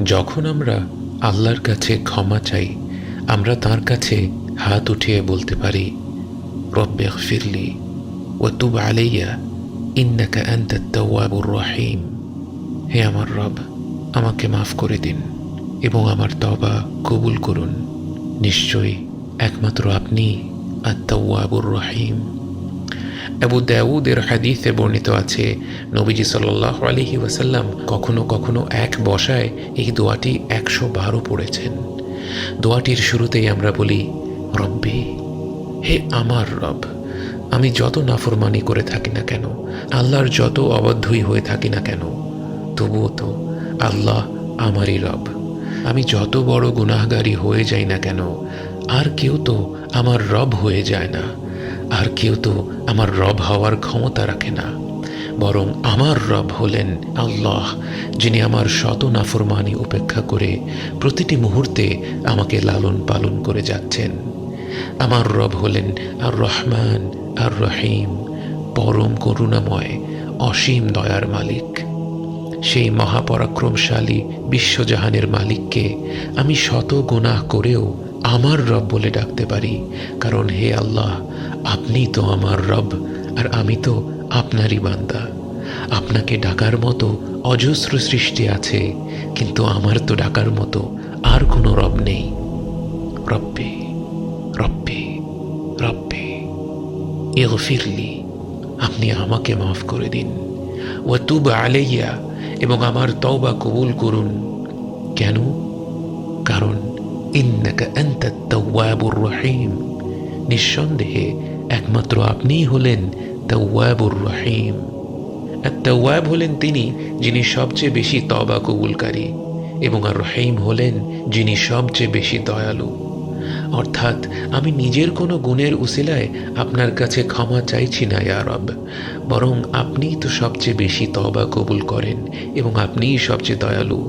যখন আমরা আল্লাহর কাছে ক্ষমা চাই, আমরা তাঁর কাছে হাত উঠিয়ে বলতে পারি, রব্বে গফিরলি ওয়া তুব আলাইয়া ইন্নাকা আনতাত তাওয়াবুর রহিম। হে আমার রব, আমাকে মাফ করে দিন এবং আমার তওবা কবুল করুন। নিশ্চয়ই একমাত্র আপনি আত-তাওয়াবুর রহিম। আবু দাউদের হাদিসে বর্ণিত আছে, নবীজি সাল্লাল্লাহু আলাইহি ওয়াসাল্লাম কখনো কখনো এক বসায় এই দোয়াটি 112 পড়েছেন। দোয়াটির শুরুতেই আমরা বলি, রব্বি, হে আমার রব, আমি যত নাফরমানি করে থাকি না কেন, আল্লাহর যত অবাধ্যই হয়ে থাকি না কেন, তবুও তো আল্লাহ আমারই রব। আমি যত বড় গুনাহগারী হয়ে যাই না কেন, আর কেউ তো আমার রব হয়ে যায় না, আর কেউ তো আমার রব হওয়ার ক্ষমতা রাখে না, বরং আমার রব হলেন আল্লাহ, যিনি আমার শত নাফরমানি উপেক্ষা করে প্রতিটি মুহূর্তে আমাকে লালন পালন করে যাচ্ছেন। আমার রব হলেন আর রহমান আর রহিম, পরম করুণাময়, অসীম দয়ার মালিক। সেই মহাপরাক্রমশালী বিশ্বজাহানের মালিককে আমি শত গুনাহ করেও আমার রব বলে ডাকতে পারি, কারণ হে আল্লাহ, আপনি তো আমার রব, আর আমি তো আপনারই বান্দা। আপনাকে ডাকার মতো অজস্র সৃষ্টি আছে, কিন্তু আমার তো ডাকার মতো আর কোনো রব নেই। রব্বি রব্বি রব্বি ইগফিরলি, আপনি আমাকে মাফ করে দিন। ওয়া তুব আলাইয়া, এবং আমার তওবা কবুল করুন। কেন? কারণ ইন্নাকা আনতাত তাওয়াবুর রহিম, নিঃসন্দেহে একমাত্র আপনিই হলেন তাওয়াবুর রহিম। আর তাওয়াব হলেন তিনি যিনি সবচেয়ে বেশি তওবা কবুলকারী, এবং আর রহিম হলেন যিনি সবচেয়ে বেশি দয়ালু। অর্থাৎ আমি নিজের কোনো গুণের উসিলায় আপনার কাছে ক্ষমা চাইছি না ইয়া রব, বরং আপনিই তো সবচেয়ে বেশি তওবা কবুল করেন এবং আপনিই সবচেয়ে দয়ালু।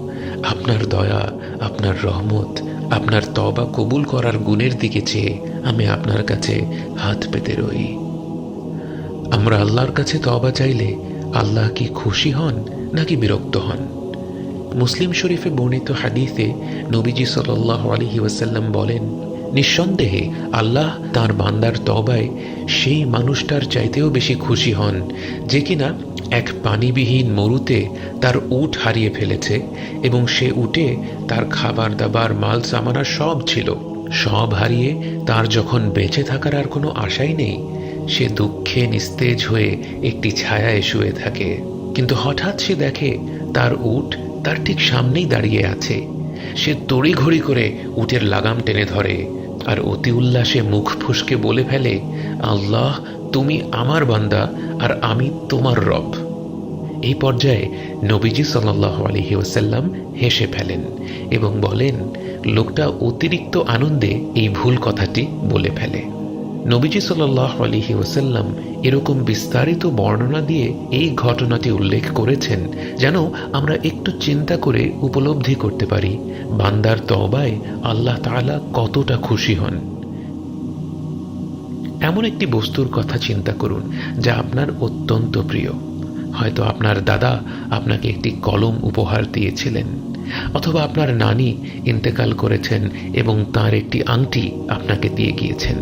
আপনার দয়া, আপনার রহমত, আপনার তওবা কবুল করার গুণের দিকে চেয়ে আমি আপনার কাছে হাত পেতে রই। আমরা আল্লাহর কাছে তওবা চাইলে আল্লাহ কি খুশি হন নাকি বিরক্ত হন? মুসলিম শরীফে বর্ণিত হাদিসে নবীজি সাল্লাল্লাহু আলাইহি ওয়াসাল্লাম বলেন, নিঃসন্দেহে আল্লাহ তাঁর বান্দার তওবায় সেই মানুষটার চাইতেও বেশি খুশি হন যে কিনা এক পানিবিহীন মরুতে তার উট হারিয়ে ফেলেছে, এবং সে উটে তার খাবার দাবার মাল সামানা সব ছিল। সব হারিয়ে তার যখন বেঁচে থাকার আর কোনো আশাই নেই, সে দুঃখে নিস্তেজ হয়ে একটি ছায়ায় শুয়ে থাকে। কিন্তু হঠাৎ সে দেখে তার উট তার ঠিক সামনেই দাঁড়িয়ে আছে। সে তড়িঘড়ি করে উটের লাগাম টেনে ধরে আর অতি উল্লাসে মুখ ফুসকে বলে ফেলে, আল্লাহ, তুমি আমার বান্দা আর আমি তোমার রব। এই পর্যায়ে নবীজি সাল্লাল্লাহু আলাইহি ওয়াসাল্লাম হেসে ফেলেন এবং বলেন, লোকটা অতিরিক্ত আনন্দে এই ভুল কথাটি বলে ফেলে। নবীজি সাল্লাল্লাহু আলাইহি ওয়াসাল্লাম এরকম বিস্তারিত বর্ণনা দিয়ে এই ঘটনাটি উল্লেখ করেছেন যেন আমরা একটু চিন্তা করে উপলব্ধি করতে পারি বান্দার তওবায় আল্লাহ তাআলা কতটা খুশি হন। এমন একটি বস্তুর কথা চিন্তা করুন যা আপনার অত্যন্ত প্রিয়। হয়তো আপনার দাদা আপনাকে একটি কলম উপহার দিয়েছিলেন, অথবা আপনার নানি ইন্তেকাল করেছেন এবং তার একটি আংটি আপনাকে দিয়ে গিয়েছেন।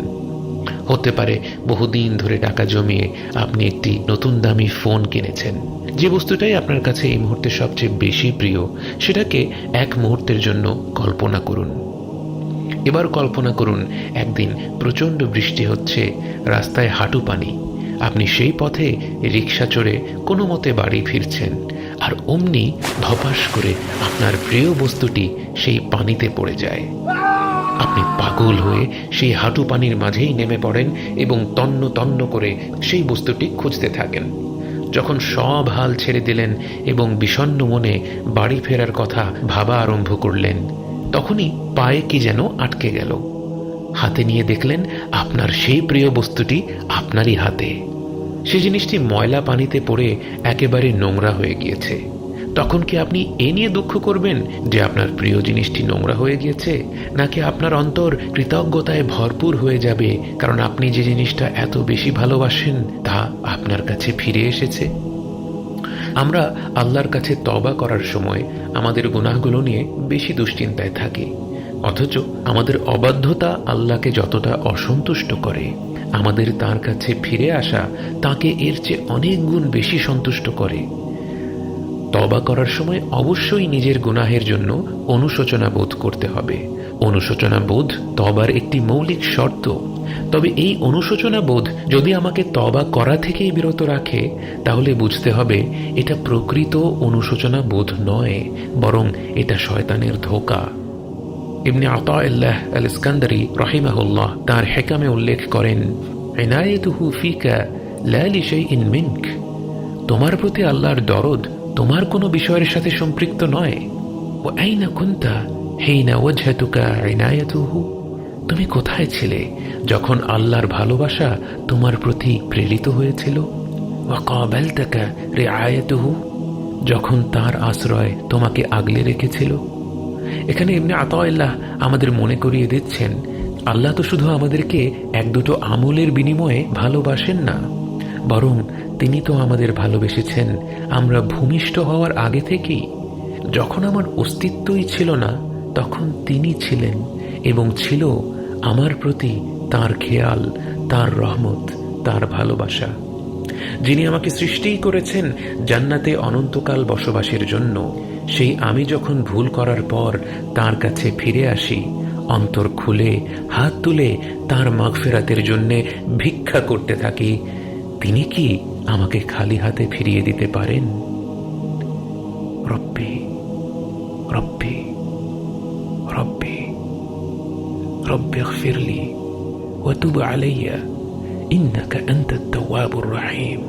হতে পারে বহুদিন ধরে টাকা জমিয়ে আপনি একটি নতুন দামি ফোন কিনেছেন। যে বস্তুটাই আপনার কাছে এই মুহূর্তে সবচেয়ে বেশি প্রিয়, সেটাকে এক মুহূর্তের জন্য কল্পনা করুন। এবার কল্পনা করুন একদিন প্রচণ্ড বৃষ্টি হচ্ছে, রাস্তায় হাঁটু পানি। আপনি সেই পথে রিক্সা চড়ে কোনো মতে বাড়ি ফিরছেন, আর অমনি ধপাস করে আপনার প্রিয় বস্তুটি সেই পানিতে পড়ে যায়। আপনি পাগল হয়ে সেই হাঁটু পানির মাঝেই নেমে পড়েন এবং তন্ন তন্ন করে সেই বস্তুটি খুঁজতে থাকেন। যখন সব হাল ছেড়ে দিলেন এবং বিষণ্ণ মনে বাড়ি ফেরার কথা ভাবা আরম্ভ করলেন, তখনই পায়ে কি যেন আটকে গেল। হাতে নিয়ে দেখলেন আপনার সেই প্রিয় বস্তুটি আপনারই হাতে। সে জিনিসটি ময়লা পানিতে পড়ে একেবারে নোংরা হয়ে গিয়েছে। তখন কি আপনি এ নিয়ে দুঃখ করবেন যে আপনার প্রিয় জিনিসটি নোংরা হয়ে গিয়েছে, নাকি আপনার অন্তর কৃতজ্ঞতায় ভরপুর হয়ে যাবে কারণ আপনি যে জিনিসটা এত বেশি ভালোবাসেন তা আপনার কাছে ফিরে এসেছে? আমরা আল্লাহর কাছে তওবা করার সময় আমাদের গুনাহগুলো নিয়ে বেশি দুশ্চিন্তায় থাকি, অথচ আমাদের অবাধ্যতা আল্লাহকে যতটা অসন্তুষ্ট করে, আমাদের তার কাছে ফিরে আসা তাকে এর চেয়ে অনেক গুণ বেশি সন্তুষ্ট করে। তওবা করার সময় অবশ্যই নিজের গুনাহের জন্য অনুশোচনা বোধ করতে হবে। অনুশোচনা বোধ তওবার একটি মৌলিক শর্ত। তবে এই অনুশোচনা বোধ যদি আমাকে তওবা করা থেকেই বিরত রাখে, তাহলে বুঝতে হবে এটা প্রকৃত অনুশোচনা বোধ নয়, বরং এটা শয়তানের ধোঁকা। ইবনে আতাউল্লাহ আল ইস্কান্দারি রাহিমাহুল্লাহ তার হেকামে উল্লেখ করেন, ইনায়াতুহু ফিকা লা লিশাইইন মিনক, তোমার প্রতি আল্লাহর দরদ তোমার কোনো বিষয়ের সাথে সম্পৃক্ত নয়। ওয়া আইনা কুনতা হিনা ওয়াজহাতুকা ইনায়াতুহু, তুমি কোথায় ছিলে যখন আল্লাহর ভালোবাসা তোমার প্রতি প্রেরিত হয়েছিল? ওয়া কাবালতাকা রিআয়াতুহু, যখন তার আশ্রয় তোমাকে আগলে রেখেছিল। এখানে ইবনে আতাউল্লাহ আমাদের মনে করিয়ে দিচ্ছেন, আল্লাহ তো শুধু আমাদেরকে এক দুটো আমলের বিনিময়ে ভালোবাসেন না, বরং তিনি তো আমাদের ভালোবেসেছেন আমরা ভূমিষ্ঠ হওয়ার আগে থেকেই। যখন আমার অস্তিত্বই ছিল না, তখন তিনি ছিলেন এবং ছিল আমার প্রতি তার খেয়াল, তার রহমত, তার ভালোবাসা। যিনি আমাকে সৃষ্টিই করেছেন জান্নাতে অনন্তকাল বসবাসের জন্য, সেই আমি যখন ভুল করার পর তার কাছে ফিরে আসি, অন্তর খুলে হাত তুলে তার মাগফিরাতের জন্যে ভিক্ষা করতে থাকি, তিনি কি আমাকে খালি হাতে ফিরিয়ে দিতে পারেন? রব্বি রব্বি রব্বি রব্বি ইগফিরলি ওয়া তুব আলাইয়া ইন্নাকা আনতাত তাওয়াবুর রহিম।